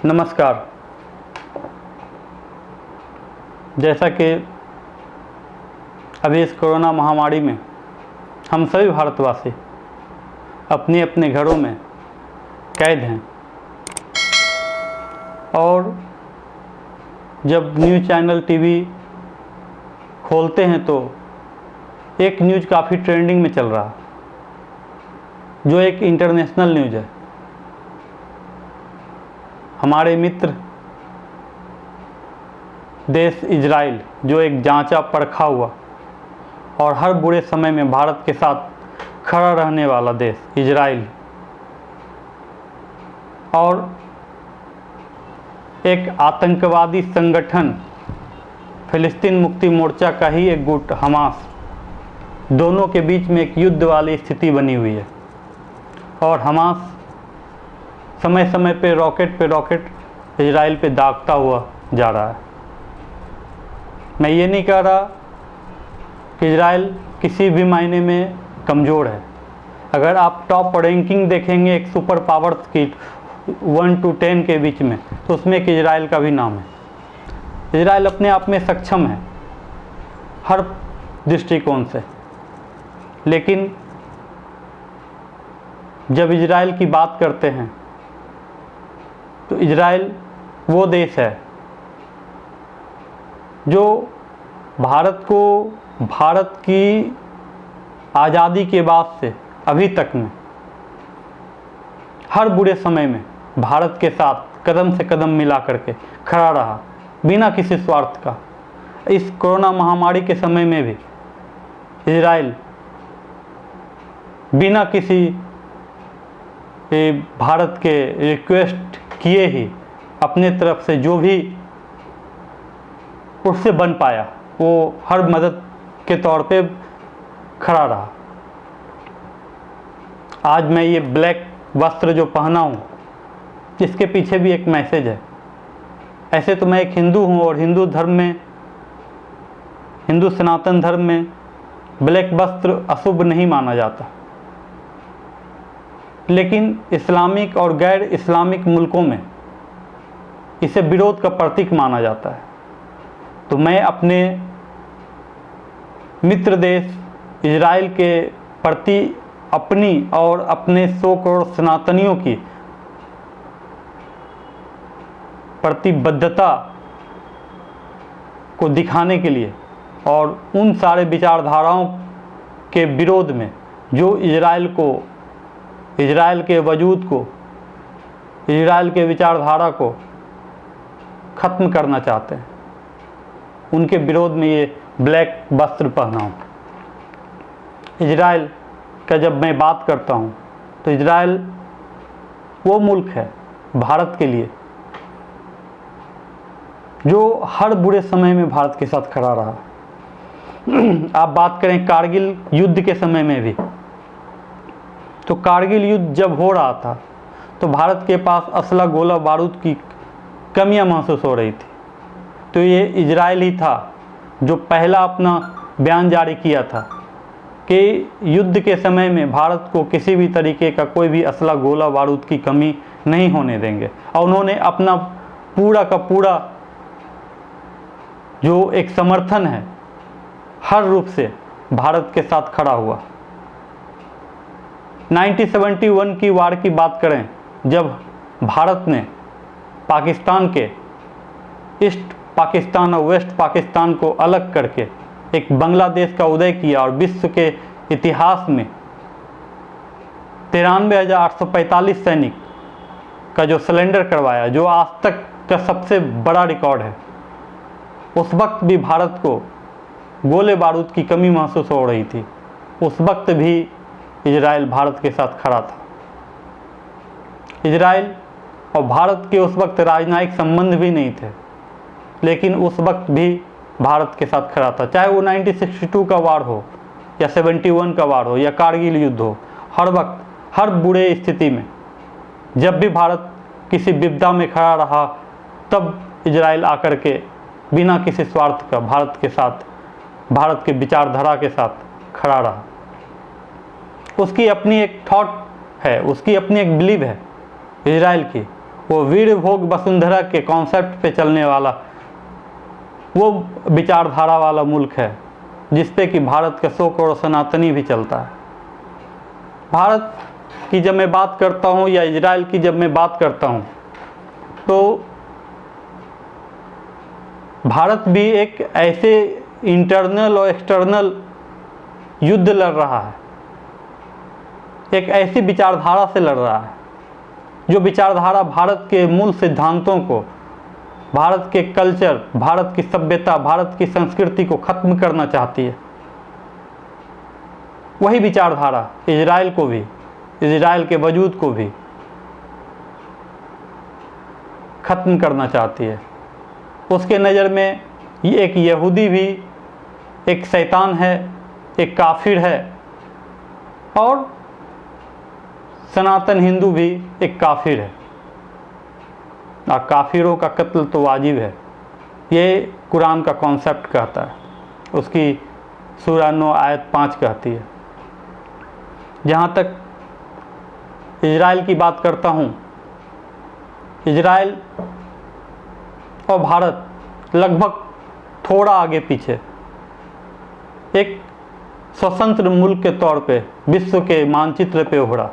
नमस्कार। जैसा कि अभी इस कोरोना महामारी में हम सभी भारतवासी अपने अपने घरों में कैद हैं और जब न्यूज़ चैनल टीवी खोलते हैं तो एक न्यूज़ काफ़ी ट्रेंडिंग में चल रहा, जो एक इंटरनेशनल न्यूज़ है। हमारे मित्र देश इजराइल, जो एक जांचा परखा हुआ और हर बुरे समय में भारत के साथ खड़ा रहने वाला देश इजराइल, और एक आतंकवादी संगठन फिलिस्तीन मुक्ति मोर्चा का ही एक गुट हमास, दोनों के बीच में एक युद्ध वाली स्थिति बनी हुई है। और हमास समय समय पे रॉकेट इजराइल पे दागता हुआ जा रहा है। मैं ये नहीं कह रहा कि इजराइल किसी भी मायने में कमज़ोर है। अगर आप टॉप रैंकिंग देखेंगे एक सुपर पावर्स की 1 to 10 के बीच में, तो उसमें एक इजराइल का भी नाम है। इजराइल अपने आप में सक्षम है हर दृष्टिकोण से, लेकिन जब इजराइल की बात करते हैं तो इजराइल वो देश है जो भारत की आज़ादी के बाद से अभी तक में हर बुरे समय में भारत के साथ कदम से कदम मिला करके खड़ा रहा, बिना किसी स्वार्थ का। इस कोरोना महामारी के समय में भी इजराइल बिना किसी भारत के रिक्वेस्ट किए ही अपने तरफ से जो भी उससे बन पाया वो हर मदद के तौर पे खड़ा रहा। आज मैं ये ब्लैक वस्त्र जो पहना हूँ, इसके पीछे भी एक मैसेज है। ऐसे तो मैं एक हिंदू हूँ और हिंदू सनातन धर्म में ब्लैक वस्त्र अशुभ नहीं माना जाता, लेकिन इस्लामिक और गैर इस्लामिक मुल्कों में इसे विरोध का प्रतीक माना जाता है। तो मैं अपने मित्र देश इजराइल के प्रति अपनी और अपने 100 करोड़ सनातनियों की प्रतिबद्धता को दिखाने के लिए और उन सारे विचारधाराओं के विरोध में जो इजराइल के वजूद को, इजराइल के विचारधारा को ख़त्म करना चाहते हैं, उनके विरोध में ये ब्लैक वस्त्र पहना हूँ। इजराइल का जब मैं बात करता हूँ तो इजराइल वो मुल्क है भारत के लिए जो हर बुरे समय में भारत के साथ खड़ा रहा। आप बात करें कारगिल युद्ध के समय में भी, तो कारगिल युद्ध जब हो रहा था तो भारत के पास असला गोला बारूद की कमियां महसूस हो रही थी। तो ये इजराइल ही था जो पहला अपना बयान जारी किया था कि युद्ध के समय में भारत को किसी भी तरीके का कोई भी असला गोला बारूद की कमी नहीं होने देंगे। और उन्होंने अपना पूरा का पूरा जो एक समर्थन है हर रूप से भारत के साथ खड़ा हुआ। 1971 की वार की बात करें, जब भारत ने पाकिस्तान के ईस्ट पाकिस्तान और वेस्ट पाकिस्तान को अलग करके एक बांग्लादेश का उदय किया और विश्व के इतिहास में 93,845 सैनिक का जो सिलेंडर करवाया, जो आज तक का सबसे बड़ा रिकॉर्ड है, उस वक्त भी भारत को गोले बारूद की कमी महसूस हो रही थी। उस वक्त भी इजराइल भारत के साथ खड़ा था। इजराइल और भारत के उस वक्त राजनयिक संबंध भी नहीं थे, लेकिन उस वक्त भी भारत के साथ खड़ा था। चाहे वो 1962 का वार हो या 71 का वार हो या कारगिल युद्ध हो, हर वक्त हर बुरे स्थिति में जब भी भारत किसी विपदा में खड़ा रहा, तब इजराइल आकर के बिना किसी स्वार्थ का भारत के साथ, भारत के विचारधारा के साथ खड़ा रहा। उसकी अपनी एक थॉट है, उसकी अपनी एक बिलीव है इजराइल की, वो वीर भोग वसुंधरा के कॉन्सेप्ट पे चलने वाला वो विचारधारा वाला मुल्क है जिस पे कि भारत के 100 करोड़ सनातनी भी चलता है। भारत की जब मैं बात करता हूँ या इजराइल की जब मैं बात करता हूँ तो भारत भी एक ऐसे इंटरनल और एक्सटर्नल युद्ध लड़ रहा है, एक ऐसी विचारधारा से लड़ रहा है जो विचारधारा भारत के मूल सिद्धांतों को, भारत के कल्चर, भारत की सभ्यता, भारत की संस्कृति को खत्म करना चाहती है। वही विचारधारा इजराइल को भी, इजराइल के वजूद को भी खत्म करना चाहती है। उसके नज़र में ये एक यहूदी भी एक शैतान है, एक काफिर है, और सनातन हिंदू भी एक काफिर है। और काफिरों का कत्ल तो वाजिब है, ये कुरान का कॉन्सेप्ट कहता है, उसकी सूरा 9 आयत 5 कहती है। जहाँ तक इजराइल की बात करता हूँ, इजराइल और भारत लगभग थोड़ा आगे पीछे एक स्वतंत्र मुल्क के तौर पे विश्व के मानचित्र पे उभरा।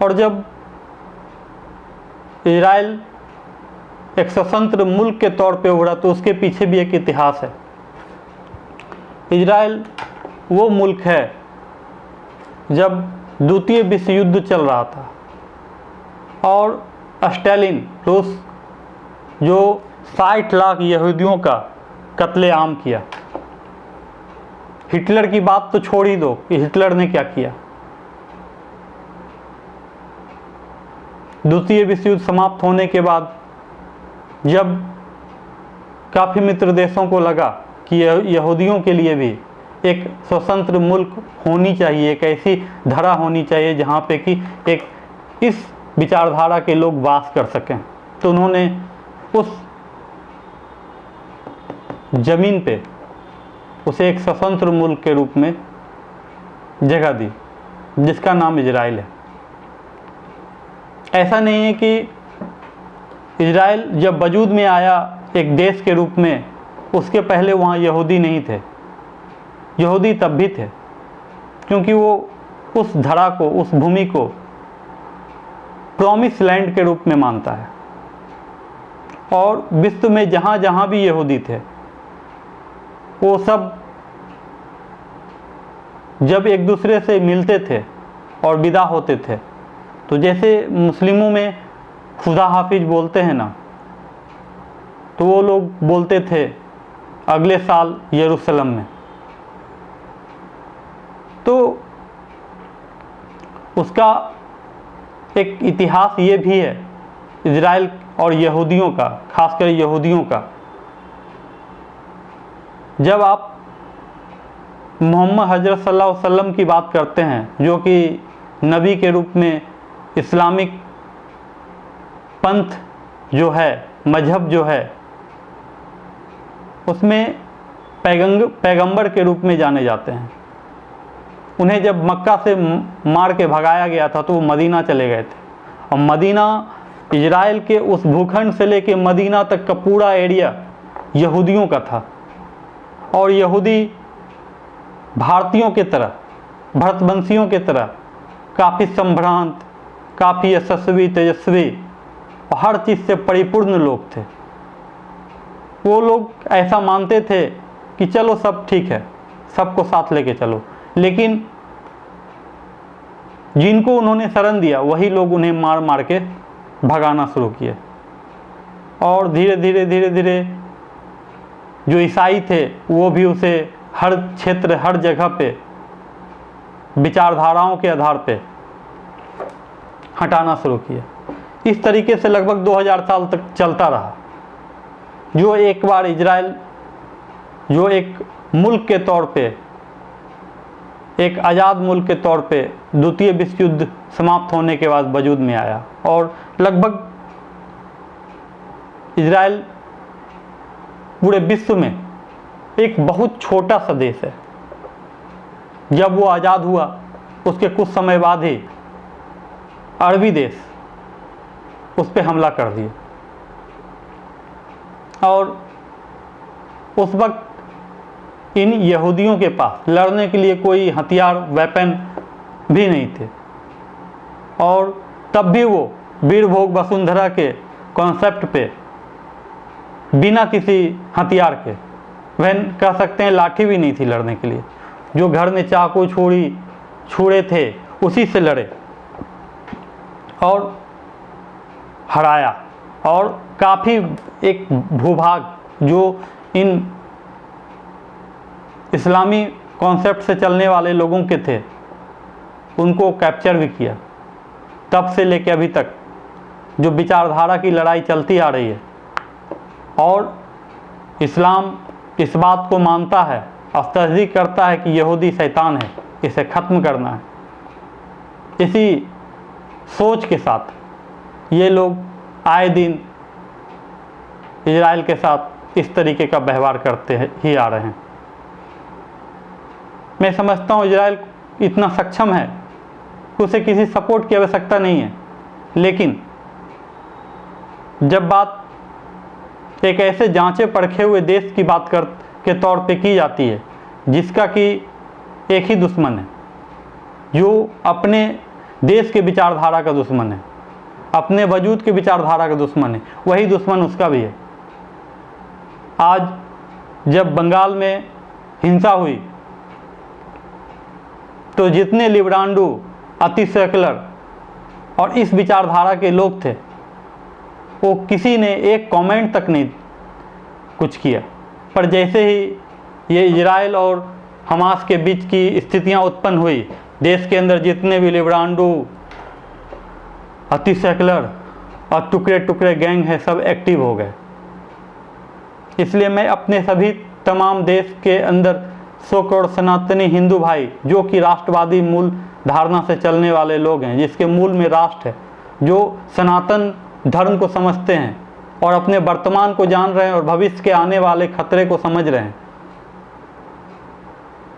और जब इजराइल एक स्वतंत्र मुल्क के तौर पे उभरा तो उसके पीछे भी एक इतिहास है। इजराइल वो मुल्क है जब द्वितीय विश्व युद्ध चल रहा था और स्टालिन रूस जो 60 लाख यहूदियों का कत्लेआम किया। हिटलर की बात तो छोड़ ही दो कि हिटलर ने क्या किया। द्वितीय विश्व युद्ध समाप्त होने के बाद जब काफ़ी मित्र देशों को लगा कि यहूदियों के लिए भी एक स्वतंत्र मुल्क होनी चाहिए, एक ऐसी धरा होनी चाहिए जहाँ पे कि एक इस विचारधारा के लोग वास कर सकें, तो उन्होंने उस जमीन पे उसे एक स्वतंत्र मुल्क के रूप में जगह दी जिसका नाम इजराइल है। ऐसा नहीं है कि इजराइल जब वजूद में आया एक देश के रूप में, उसके पहले वहाँ यहूदी नहीं थे। यहूदी तब भी थे क्योंकि वो उस धरा को, उस भूमि को प्रॉमिस लैंड के रूप में मानता है। और विश्व में जहाँ जहाँ भी यहूदी थे वो सब जब एक दूसरे से मिलते थे और विदा होते थे तो जैसे मुस्लिमों में खुदा हाफिज बोलते हैं ना, तो वो लोग बोलते थे अगले साल यरूशलेम में। तो उसका एक इतिहास ये भी है इजराइल और यहूदियों का, खासकर यहूदियों का। जब आप मोहम्मद हजरत सल्लल्लाहु अलैहि वसल्लम की बात करते हैं जो कि नबी के रूप में इस्लामिक पंथ जो है, मजहब जो है, उसमें पैगंबर के रूप में जाने जाते हैं। उन्हें जब मक्का से मार के भगाया गया था तो वो मदीना चले गए थे, और मदीना इजराइल के उस भूखंड से लेके मदीना तक का पूरा एरिया यहूदियों का था। और यहूदी भारतीयों के तरह, भरतवंशियों के तरह काफ़ी संभ्रांत, काफ़ी यशस्वी, तेजस्वी और हर चीज़ से परिपूर्ण लोग थे। वो लोग ऐसा मानते थे कि चलो सब ठीक है, सबको साथ लेके चलो, लेकिन जिनको उन्होंने शरण दिया वही लोग उन्हें मार मार के भगाना शुरू किए। और धीरे धीरे धीरे धीरे जो ईसाई थे वो भी उसे हर क्षेत्र, हर जगह पे विचारधाराओं के आधार पे हटाना शुरू किया। इस तरीके से लगभग 2000 साल तक चलता रहा। जो एक बार इजराइल जो एक मुल्क के तौर पे, एक आज़ाद मुल्क के तौर पे द्वितीय विश्व युद्ध समाप्त होने के बाद वजूद में आया, और लगभग इजराइल पूरे विश्व में एक बहुत छोटा सा देश है। जब वो आज़ाद हुआ उसके कुछ समय बाद ही अरबी देश उस पर हमला कर दिया। और उस वक्त इन यहूदियों के पास लड़ने के लिए कोई हथियार, वेपन भी नहीं थे, और तब भी वो वीर भोग वसुंधरा के कॉन्सेप्ट पे बिना किसी हथियार के, वह कह सकते हैं लाठी भी नहीं थी लड़ने के लिए, जो घर में चाकू छुरे थे उसी से लड़े और हराया। और काफ़ी एक भूभाग जो इन इस्लामी कॉन्सेप्ट से चलने वाले लोगों के थे, उनको कैप्चर भी किया। तब से लेकर अभी तक जो विचारधारा की लड़ाई चलती आ रही है, और इस्लाम इस बात को मानता है और तस्दीक करता है कि यहूदी शैतान है, इसे ख़त्म करना है। इसी सोच के साथ ये लोग आए दिन इजराइल के साथ इस तरीके का व्यवहार करते ही आ रहे हैं। मैं समझता हूँ इजराइल इतना सक्षम है कि उसे किसी सपोर्ट की आवश्यकता नहीं है, लेकिन जब बात एक ऐसे जांचे परखे हुए देश की बात के तौर पे की जाती है जिसका कि एक ही दुश्मन है, जो अपने देश के विचारधारा का दुश्मन है, अपने वजूद के विचारधारा का दुश्मन है, वही दुश्मन उसका भी है। आज जब बंगाल में हिंसा हुई तो जितने लिब्रांडू, अति सेकुलर और इस विचारधारा के लोग थे, वो किसी ने एक कमेंट तक नहीं कुछ किया। पर जैसे ही ये इजराइल और हमास के बीच की स्थितियां उत्पन्न हुई, देश के अंदर जितने भी लिब्रांडू, अति सेकुलर और टुकड़े टुकड़े गैंग हैं, सब एक्टिव हो गए। इसलिए मैं अपने सभी तमाम देश के अंदर 100 करोड़ सनातनी हिंदू भाई, जो कि राष्ट्रवादी मूल धारणा से चलने वाले लोग हैं, जिसके मूल में राष्ट्र है, जो सनातन धर्म को समझते हैं और अपने वर्तमान को जान रहे हैं और भविष्य के आने वाले खतरे को समझ रहे हैं,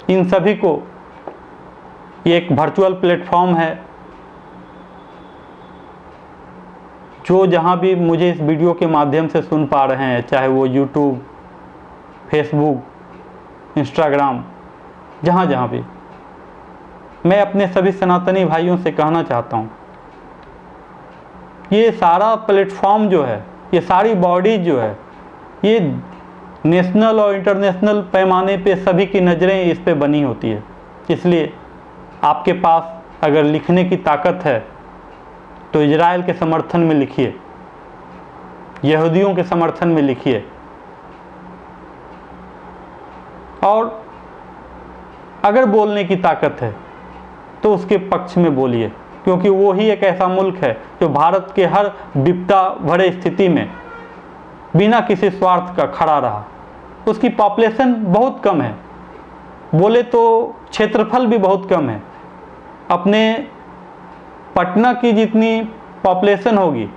इन सभी को ये एक वर्चुअल प्लेटफॉर्म है, जो जहाँ भी मुझे इस वीडियो के माध्यम से सुन पा रहे हैं, चाहे वो यूट्यूब, फेसबुक, इंस्टाग्राम, जहाँ जहाँ भी, मैं अपने सभी सनातनी भाइयों से कहना चाहता हूँ, ये सारा प्लेटफॉर्म जो है, ये सारी बॉडीज जो है, ये नेशनल और इंटरनेशनल पैमाने पे सभी की नज़रें इस पे बनी होती है। इसलिए आपके पास अगर लिखने की ताकत है तो इजराइल के समर्थन में लिखिए, यहूदियों के समर्थन में लिखिए, और अगर बोलने की ताकत है तो उसके पक्ष में बोलिए, क्योंकि वो ही एक ऐसा मुल्क है जो भारत के हर विपदा भरे स्थिति में बिना किसी स्वार्थ का खड़ा रहा। उसकी पॉपुलेशन बहुत कम है, बोले तो क्षेत्रफल भी बहुत कम है। अपने पटना की जितनी पॉपुलेशन होगी,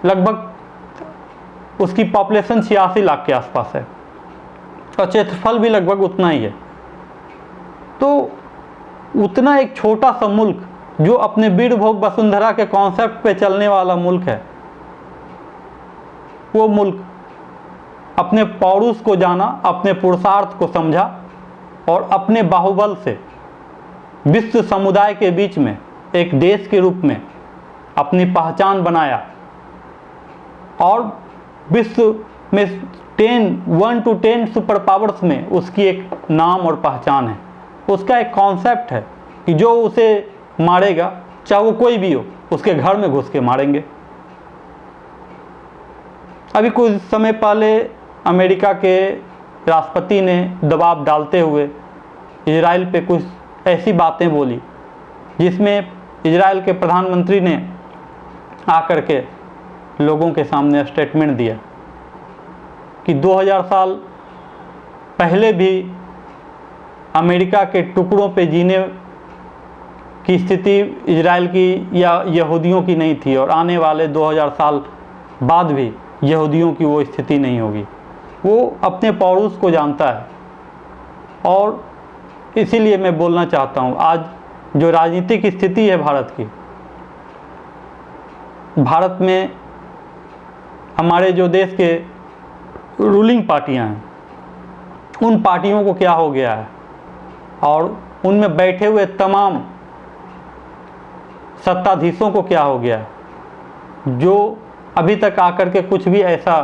लगभग उसकी पॉपुलेशन 86 लाख के आसपास है, और क्षेत्रफल भी लगभग उतना ही है। तो उतना एक छोटा सा मुल्क जो अपने वीर भोग वसुंधरा के कॉन्सेप्ट पे चलने वाला मुल्क है, वो मुल्क अपने पौरुष को जाना, अपने पुरुषार्थ को समझा और अपने बाहुबल से विश्व समुदाय के बीच में एक देश के रूप में अपनी पहचान बनाया, और विश्व में 1 to 10 सुपर पावर्स में उसकी एक नाम और पहचान है। उसका एक कॉन्सेप्ट है कि जो उसे मारेगा, चाहे वो कोई भी हो, उसके घर में घुस के मारेंगे। अभी कुछ समय पहले अमेरिका के राष्ट्रपति ने दबाव डालते हुए इजराइल पे कुछ ऐसी बातें बोली, जिसमें इजराइल के प्रधानमंत्री ने आकर के लोगों के सामने स्टेटमेंट दिया कि 2000 साल पहले भी अमेरिका के टुकड़ों पे जीने की स्थिति इजराइल की या यहूदियों की नहीं थी, और आने वाले 2000 साल बाद भी यहूदियों की वो स्थिति नहीं होगी। वो अपने पौरुष को जानता है, और इसीलिए मैं बोलना चाहता हूँ, आज जो राजनीतिक स्थिति है भारत की, भारत में हमारे जो देश के रूलिंग पार्टियां हैं, उन पार्टियों को क्या हो गया है और उनमें बैठे हुए तमाम सत्ताधीशों को क्या हो गया है, जो अभी तक आकर के कुछ भी ऐसा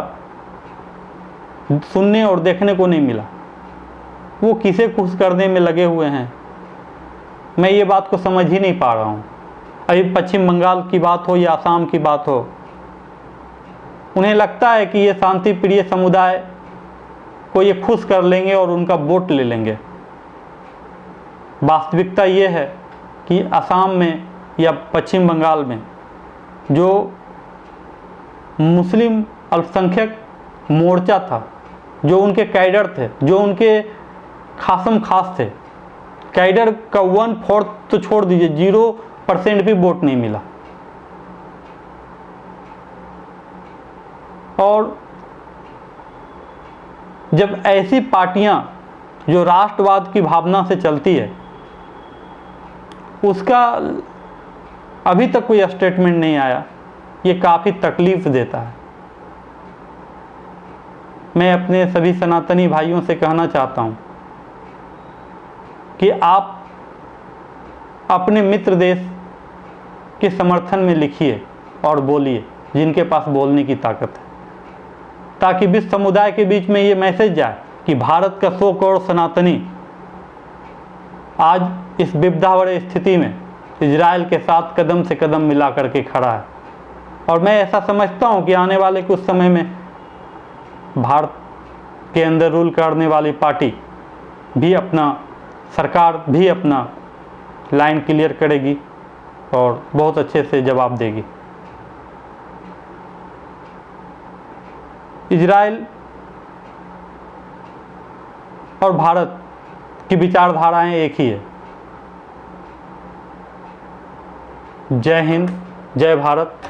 सुनने और देखने को नहीं मिला। वो किसे खुश करने में लगे हुए हैं, मैं ये बात को समझ ही नहीं पा रहा हूँ। अभी पश्चिम बंगाल की बात हो या असम की बात हो, उन्हें लगता है कि ये शांति प्रिय समुदाय को ये खुश कर लेंगे और उनका वोट ले लेंगे। वास्तविकता ये है कि असम में या पश्चिम बंगाल में जो मुस्लिम अल्पसंख्यक मोर्चा था, जो उनके कैडर थे, जो उनके खासम खास थे, कैडर का 1/4 तो छोड़ दीजिए, 0% भी वोट नहीं मिला। और जब ऐसी पार्टियां जो राष्ट्रवाद की भावना से चलती है, उसका अभी तक कोई स्टेटमेंट नहीं आया, ये काफ़ी तकलीफ देता है। मैं अपने सभी सनातनी भाइयों से कहना चाहता हूँ कि आप अपने मित्र देश के समर्थन में लिखिए और बोलिए, जिनके पास बोलने की ताकत है, ताकि विश्व समुदाय के बीच में ये मैसेज जाए कि भारत का 100 करोड़ सनातनी आज इस विपदावह स्थिति में इजराइल के साथ कदम से कदम मिला करके खड़ा है। और मैं ऐसा समझता हूँ कि आने वाले कुछ समय में भारत के अंदर रूल करने वाली पार्टी भी सरकार भी अपना लाइन क्लियर करेगी और बहुत अच्छे से जवाब देगी। इजराइल और भारत की विचारधाराएं एक ही है। जय हिंद, जय भारत।